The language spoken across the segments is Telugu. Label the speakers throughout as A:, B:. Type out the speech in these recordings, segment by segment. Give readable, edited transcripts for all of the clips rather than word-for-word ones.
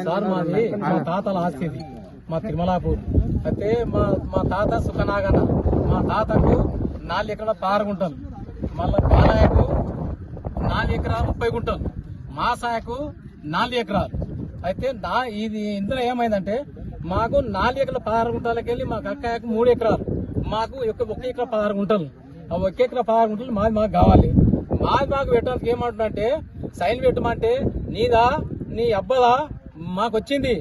A: సార్ మాది మా తాతల ఆస్తి ఇది, మా తిరుమలాపూర్. అయితే మా తాత సుఖనాగన, మా తాతకు 4 ఎకరాల 6 గుంటలు, మళ్ళీ బాలయ్యకు 4 ఎకరాలు 30 గుంటలు, మా సాయకు 4 ఎకరాలు. అయితే ఇది ఇందులో ఏమైందంటే మాకు 4 ఎకరాల 16 గుంటలకి వెళ్ళి మాకు అక్కయ్యకు 3 ఎకరాలు, మాకు 1 ఎకరా 16 గుంటలు. ఆ 1 ఎకరా 16 గుంటలు మాకు కావాలి. మాకు పెట్టడానికి ఏమంటున్నంటే సైన్ పెట్టమంటే నీదా నీ అబ్బదా మాకు వచ్చింది,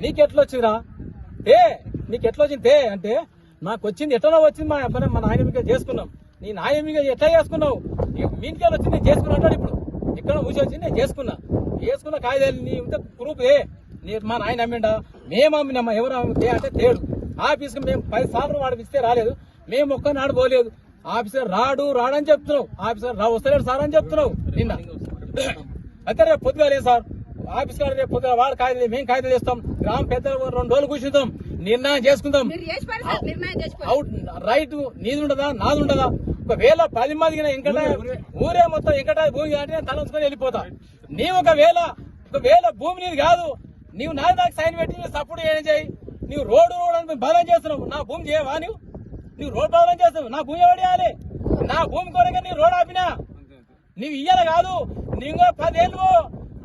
A: నీకెట్లా వచ్చిందిరా నీకెట్లా వచ్చింది అంటే నాకు వచ్చింది ఎట్లా వచ్చింది, మా అబ్బాయి మా నాయన మీద చేసుకున్నాం, నీ నాయన మీద ఎట్లా చేసుకున్నావు, మీకెళ్ళి వచ్చింది నేను చేసుకున్నా అంటాడు. ఇప్పుడు ఇక్కడ ఊసి వచ్చింది నేను చేసుకున్న కాగితాలు నీ ఇంత ప్రూఫ్ మా నాయన అమ్మిండా, మేము అమ్మినామా, ఎవరు అంటే తేడు. ఆఫీస్కి మేము 10 సార్లు వాడికి ఇస్తే రాలేదు, మేము ఒక్కనాడు పోలేదు. ఆఫీసర్ రాడని చెప్తున్నావు, ఆఫీసర్ వస్తలేడు సార్ అని చెప్తున్నావు నిన్న. అయితే రేపు పొద్దుగా లేదు సార్ ఆఫీస్ కాదు, రేపు పొద్దుగా వాడు కాగితం మేము కాగితం చేస్తాం, గ్రామ పెద్ద 2 రోజులు కూర్చుంటాం, నిర్ణయం చేసుకుందాం. రైట్ నీది ఉండదా నాది ఉండదా? ఒకవేళ 10 మందికి ఇంకట ఊరే మొత్తం ఇంకట భూమి అంటే తలంచుకొని వెళ్ళిపోతా. నీవు ఒకవేళ భూమి నీది కాదు, నీవు నాకు సైన్ పెట్టి సపోర్ట్ ఏం చేయి, నీవు రోడ్డు అని బలం చేస్తున్నావు, నా భూమి చేయవా? నువ్వు రోడ్ బలం చేస్తావు, నా భూమి ఎవరు చేయాలి? నా భూమి కొరగా నీ రోడ్ ఆపినా నీవు ఇయ్యాలి కాదు, నీవు 10 ఏళ్ళు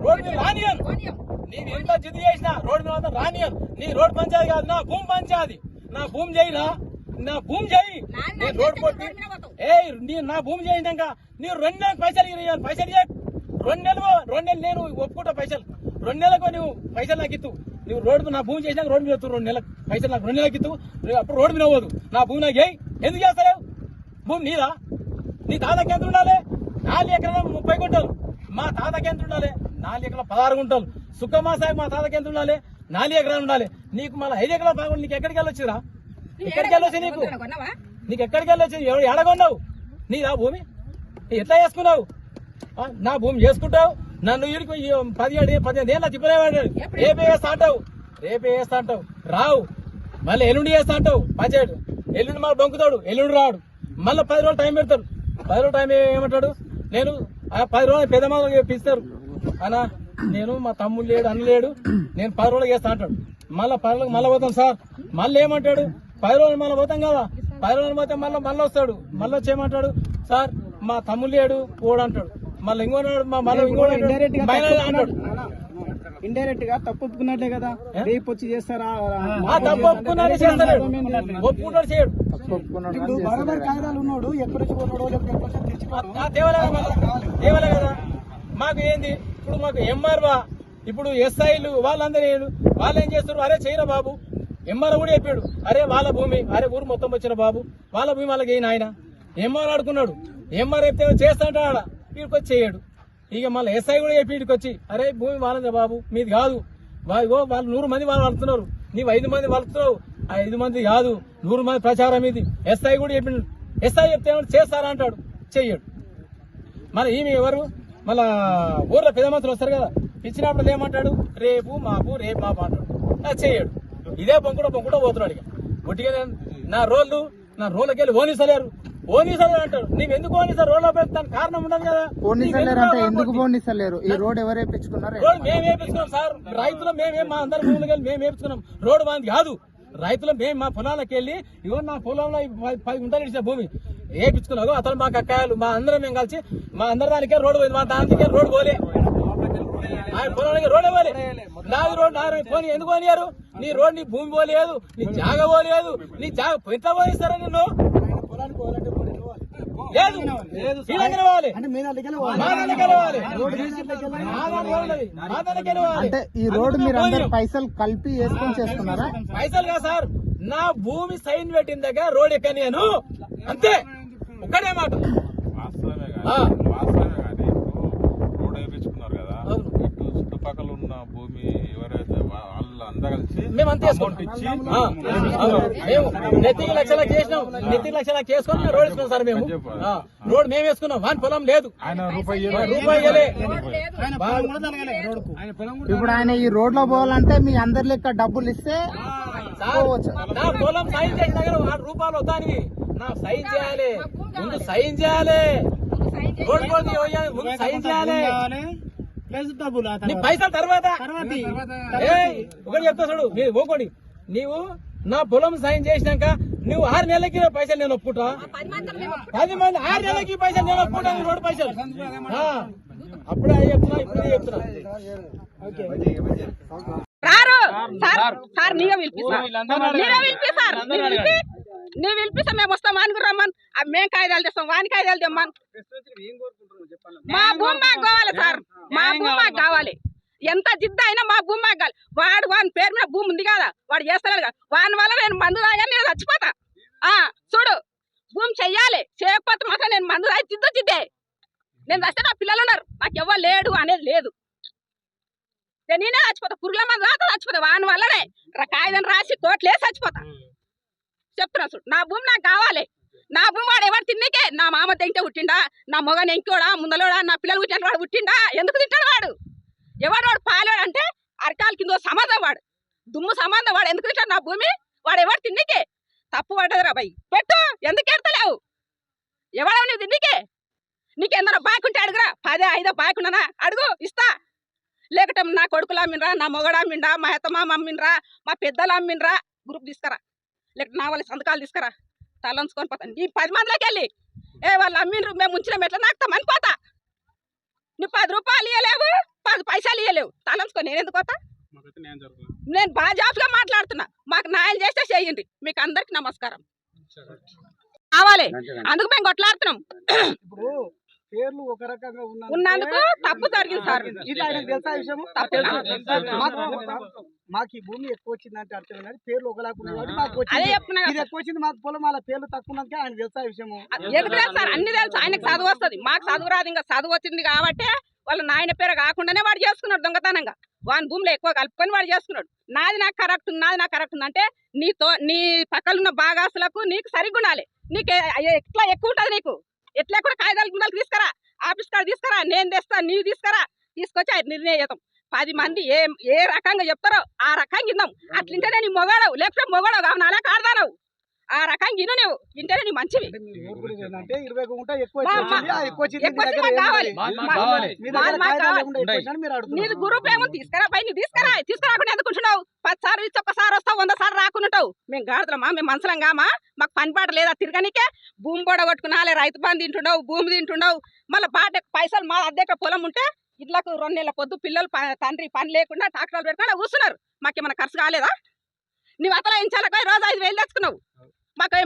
A: రోడ్ మీద రానియను, నీవు ఎంత జిద్దు చేసినా రోడ్ మీద రానియను. నీ రోడ్ పంచాయతీ కాదు, నా భూమి పంచాయతీ. నా భూమి చేయినా, నా భూమి చేయి, నేను రోడ్ కొట్టి నా భూమి చేసినాక నీవు 2 నెలలకు పైసలు ఇవ్వాలి. పైసలు ఇవ్వ 2 నెలలు నేను ఒప్పుకుంటా, పైసలు 2 నెలలకు నువ్వు పైసలు నాకు ఇత్తు. నువ్వు రోడ్డు నా భూమి చేసినాక రోడ్డు మీద 2 నెలలకు పైసలు నాకు 2 నెలలకు ఇత్తు. అప్పుడు రోడ్డు మీద పోదు, నా భూమి నాకు ఎందుకు చేస్తలేవు? భూమి నీదా? నీ తాతకి ఎంత ఉండాలి? 4 ఎకరాల 30 గుంటలు, మా తాతకి ఎంత ఉండాలి? 4 ఎకరాల 16 గుంటలు. సుఖమాసాయి మా తాతకి ఎంత ఉండాలి? 4 ఎకరాలు ఉండాలి. నీకు మళ్ళీ 5 ఎకరాల 11 నీకు ఎక్కడికి వెళ్ళొచ్చిరా? ఎక్కడికి వెళ్ళొచ్చి నీకు ఎక్కడికి వెళ్ళొచ్చి? ఎడగొన్నావు? నీదా భూమి? ఎట్లా చేసుకున్నావు? నా భూమి చేసుకుంటావు, నన్ను వీడికి 17-18 ఏళ్ళ తిప్పలేవాడాడు. రేపే వేస్తా అంటావు, రావు. మళ్ళీ ఎల్లుండి చేస్తా అంటావు పంచాయతీ. ఎల్లుండి మళ్ళీ బొంకుతాడు, ఎల్లుండి రాడు. మళ్ళీ 10 రోజులు టైం పెడతాడు. 10 రోజులు టైం ఏమంటాడు? నేను 10 రోజులు పెద్ద మామూలుగా పిలుస్తారు అన్నా, నేను మా తమ్ముడు లేడు అన్న లేడు, నేను 10 రోజులు చేస్తా అంటాడు. మళ్ళీ 10 రోజులు మళ్ళీ పోతాం సార్. మళ్ళీ ఏమంటాడు? 10 రోజులు మళ్ళీ పోతాం కదా, 10 రోజులు పోతే మళ్ళీ వస్తాడు. మళ్ళీ వచ్చి ఏమంటాడు? సార్ మా తమ్ముడు లేడు పోడు అంటాడు. మళ్ళీ
B: ఇండైరెక్ట్ గా తప్పు ఒప్పుకున్నట్లే కదా, రేపు వచ్చి చేస్తారా?
A: తప్పు ఒప్పుకున్నాడు, చేయడు.
B: బరాబర్ కాగితాలు ఉన్నాడు, ఎక్కడ
A: తేవలే కదా. మాకు ఏంది ఇప్పుడు? మాకు ఎంఆర్వా ఇప్పుడు ఎస్ఐలు వాళ్ళందరూ వాళ్ళు ఏం చేస్తారు? అరే చేయరా బాబు. ఎంఆర్ కూడా చెప్పాడు, అరే వాళ్ళ భూమి, అరే ఊరు మొత్తం వచ్చిన బాబు వాళ్ళ భూమి వాళ్ళకి అయిన ఆయన ఎంఆర్ ఆడుకున్నాడు. ఎంఆర్ చెప్తే చేస్తాంట ఆడ, వీడికి వచ్చి చేయడు. ఇక మళ్ళీ ఎస్ఐ కూడా చెప్పి వీడికి వచ్చి, అరే భూమి వాళ్ళదే బాబు మీది కాదు, వాళ్ళు 100 మంది వాళ్ళు వలుతున్నారు, నీవు 5 మంది వలుతున్నావు, 5 మంది కాదు 100 మంది ప్రచారం ఇది. ఎస్ఐ కూడా చెప్పినాడు. ఎస్ఐ చెప్తే చేస్తారా అంటాడు, చెయ్యడు. మళ్ళీ ఈమె ఎవరు? మళ్ళా ఊర్లో పెద్ద మనుషులు వస్తారు కదా, ఇచ్చినప్పుడు ఏమంటాడు? రేపు మాపు అంటాడు, చెయ్యడు. ఇదే పొంకుట పోతున్నాడు. ఇక ఒట్టిగా నా రోడ్లకి వెళ్ళి ఓనిసలేరు అంటారు. నీవు ఎందుకు ఓనిసారు? రోడ్లో పెడతాను కారణం ఉండదు కదా.
B: ఎందుకు పోనిస్తలేరు? ఈ రోడ్ ఎవరు వేయించుకున్నారు?
A: రోడ్ మేము వేయించుకున్నాం సార్. రైతులు మా అందరి భూములకి వెళ్ళి మేము వేయించుకున్నాం. రోడ్డు బాగుంది కాదు, రైతులు మేము మా పొలాలకు వెళ్ళి ఇవో నా పొలంలో 10 గుంటలు ఇచ్చిన భూమి వేయించుకున్నావు. అతను మా కక్కాయలు మా అందరం మేము కలిసి మా అందరి దానికే రోడ్డు పోయింది, మా దానికే రోడ్డు పోలే, ఆయన పొలానికి రోడ్డు పోలే. నాది రోడ్డు పోనీ ఎందుకు పోనియారు? నీ రోడ్ నీ భూమి పోలేదు, నీ జాగ పోలేదు, నీ జాగ ఎట్లా పోయిస్తారా నిన్ను?
B: అంటే ఈ రోడ్డు మీరు అందరు పైసలు కలిపి వేసుకొని చేస్తున్నారా?
A: పైసలు కాదు సార్, నా భూమి సైన్ పెట్టిన దగ్గర రోడ్ ఎక్క నేను అంతే, ఒక్కడే మాట.
C: చుట్టుపక్కల ఉన్న భూమి ఎవరైతే వాళ్ళందరూ కలిసి
A: మేమంతా వేసుకుంటాం. నెత్తికి లక్షలకు చేసినాం, నెత్తికి లక్షలకు చేసుకొని మేము రోడ్ వేసుకున్నాం సార్. మేము రోడ్ మేము వేసుకున్నాం, వాని పొలం లేదు, రూపాయి.
B: ఇప్పుడు ఆయన ఈ రోడ్ లో పోవాలంటే మీ అందరి లెక్క డబ్బులు ఇస్తే
A: నా పొలం సైన్ చేసిన దగ్గర 6 రూపాయలు వద్దానికి నా సైన్ చేయాలి, ముందు సైన్ చేయాలి, రోడ్ ముందు సైన్ చేయాలి.
B: ప్లస్ డబ్బులు
A: నీ పైసలు తర్వాత
B: తర్వాత
A: ఒకటి చెప్తా చూడు మీరు పోకోండి. నీవు నా పొలం సైన్ చేసినాక నువ్వు 6 నెలలకి నా పైసలు నేను ఒప్పుకుంటా. 10 మంది 6 నెలలకి పైసలు నేను ఒప్పుకుంటా. రోడ్డు పైసలు అప్పుడే చెప్తున్నా, ఇప్పుడే చెప్తున్నా.
D: రారు సార్ నీవే పిలిపిస్తా మేము వస్తాం. వానికి రమ్మని మేము కాయిదాలు తెస్తాం, వాని కాయిదాలు తెమ్మని. మా భూమి మాకు కావాలి సార్, మా భూమి మాకు కావాలి. ఎంత జిద్దు అయినా మా భూమి మాకు కావాలి. వాని పేరు మీద భూమి ఉంది కదా, వాడు చేస్తలేడు కదా, వాని వల్ల నేను మందు తాగా నేను చచ్చిపోతా. చూడు భూమి చెయ్యాలి, చేయకపోతే మాత్రం నేను మందు తాగి జిద్దే. నేను చస్తే నా పిల్లలు ఉన్నారు, నాకు ఎవరు లేడు అనేది లేదు. నేనే చచ్చిపోతా, పురుగుల మంది రాత చచ్చిపోతా. వాని వల్లనే కాగితం రాసి కోట్లేసి చచ్చిపోతా. చెప్తున్నా చూడు, నా భూమి నాకు కావాలి. నా భూమి వాడు ఎవరు తిన్నకే? నా మామ తెంటే పుట్టిండా, నా మొగని ఎంకోడా, ముందలోడా, నా పిల్లలు పుట్టిన వాడు పుట్టిండా? ఎందుకు తింటాడు వాడు? ఎవడు వాడు పాలేవాడు అంటే అరకాల కింద సంబంధం, వాడు దుమ్ము సంబంధం. వాడు ఎందుకు తింటాడు నా భూమి? వాడు ఎవరు తిన్నకే? తప్పు పడ్డదిరా భయ్, పెట్టు. ఎందుకు ఎడతలేవు? ఎవడవు నువ్వు తిన్నకే? నీకేందన్నా బాకుంటే అడుగురా, 10, 5 బాకున్నానా అడుగు, ఇస్తా. లేకట నా కొడుకులు అమ్మినరా, నా మొగడు అమ్మిండ్రా, మా అత్తమామ అమ్మినరా, మా పెద్దలు అమ్మినరా, గ్రూప్ తీసుకురా. లేకపోతే నా వాళ్ళ సంతకాలు తీసుకురా, తలంచుకొని పోతాను. ఈ 10 మందిలోకి వెళ్ళి వాళ్ళు అమ్మినరు, మేము ఉంచిన ఎట్లా నాకుతామని పోతా. నువ్వు 10 రూపాయలు ఇవ్వలేవు, 10 పైసలు ఇవ్వలేవు, తలంచుకొని నేను ఎందుకు పోతా? నేను బాగా జాబ్గా మాట్లాడుతున్నా, మాకు న్యాయం చేస్తే చేయండి. మీకు అందరికి నమస్కారం. కావాలి, అందుకు మేము కొట్లాడుతున్నాం.
B: పేర్లు ఒక రకంగా
D: ఉన్నందుకు తప్పు జరిగింది సార్.
B: ఇది ఆయనకు తెలుసా విషయం? మాకు ఈ భూమి ఎక్కువ వచ్చిందంటే అర్థం కానీ పేర్లు ఒకలాగా మాకు
D: అదే చెప్తున్నా
B: ఇది ఎక్కువ వచ్చింది, మాకు పొలం వాళ్ళ పేర్లు తక్కువ ఉన్నందుకే ఆయన తెలుసా విషయము?
D: ఎందుకు తెలుసు సార్? అన్ని తెలుసు. ఆయనకు చదువు వస్తుంది, మాకు చదువు రాదు. ఇంకా చదువు వచ్చింది కాబట్టి వాళ్ళ నాయన పేరు కాకుండానే వాడు చేసుకున్నాడు దొంగతనంగా. వాని భూమిలో ఎక్కువ కలుపుకొని వాడు చేసుకున్నాడు. నాది నాకు కరెక్ట్ ఉంది, నాది నాకు కరెక్ట్ ఉంది అంటే నీ పక్కలున్న బాగాసులకు నీకు సరిగ్గా ఉండాలి. నీకు ఎట్లా ఎక్కువ ఉంటుంది, నీకు ఎట్లా కూడా కాగితాలు గుండాలు తీసుకురా, ఆఫీస్ కాడ తీసుకురా, నేను తెస్తా, నీవు తీసుకురా. తీసుకొచ్చి ఆయన నిర్ణయితం. 10 మంది ఏ రకంగా చెప్తారో ఆ రకంగా విన్నాం. అట్లింటేనే నీ మొగాడవు, లేకపోతే మొగాడవు కావు, నాలా కాడదానవు. ఆ రకంగా విను, నువ్వు ఇంటేనే నీ మంచివి. నీది గ్రూప్ ఏమో తీసుకురా పై, నువ్వు తీసుకురాకుండా ఎందుకుంటున్నావు? 10 సార్లు ఇచ్చి ఒక్కసారి వస్తావు, 100 సార్లు రాకుంటావు. మేము గాడుతున్నామా? మేము మనసులం కామా? మాకు పని పాట లేదా తిరగనికే? భూమి కూడా కొట్టుకున్నాలే, రైతు బంధు తింటుండవు, భూమి తింటుండవు. మళ్ళీ బాట పైసలు మా అద్దెక పొలం ఉంటే ఇట్లకు 2 నెలల పొద్దు పిల్లలు తండ్రి పని లేకుండా ట్రాక్టర్లు పెట్టుకుని కూర్చున్నారు. మాకేమన్నా ఖర్చు కాలేదా? నువ్వు అతలాయించాలక రోజు 5,000 తెచ్చుకున్నావు. మాకు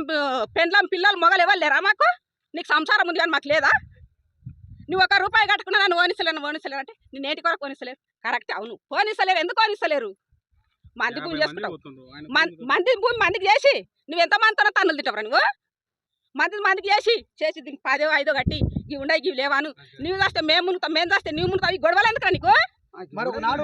D: పెండ్లం పిల్లలు మొగలు ఎవరు లేరా? మాకు నీకు సంసారం ఉంది కానీ మాకు లేదా? నువ్వు 1 రూపాయి కట్టుకున్నా నన్ను ఓనిస్తలేరు అంటే నేను నేటి కొరకు ఓనిస్తలేరు. కరెక్ట్, అవును, ఓనిస్తలేరు. ఎందుకు ఓనిస్తలేరు? మంది భూమి చేసుకుంటావు, మంది భూమి మందికి చేసి నువ్వు ఎంత మందితో తన్నులు తింటావురా? నువ్వు మందికి చేసి దీనికి 10, 5 కట్టి ఇవి ఉండవు, ఇవి లేవాను. నువ్వు చేస్తే మేము మునుగుతాం, మేము చేస్తే నువ్వు మునుగుతావు. ఈ గొడవలు ఎందుకురా నీకు?
B: మరొక నాడు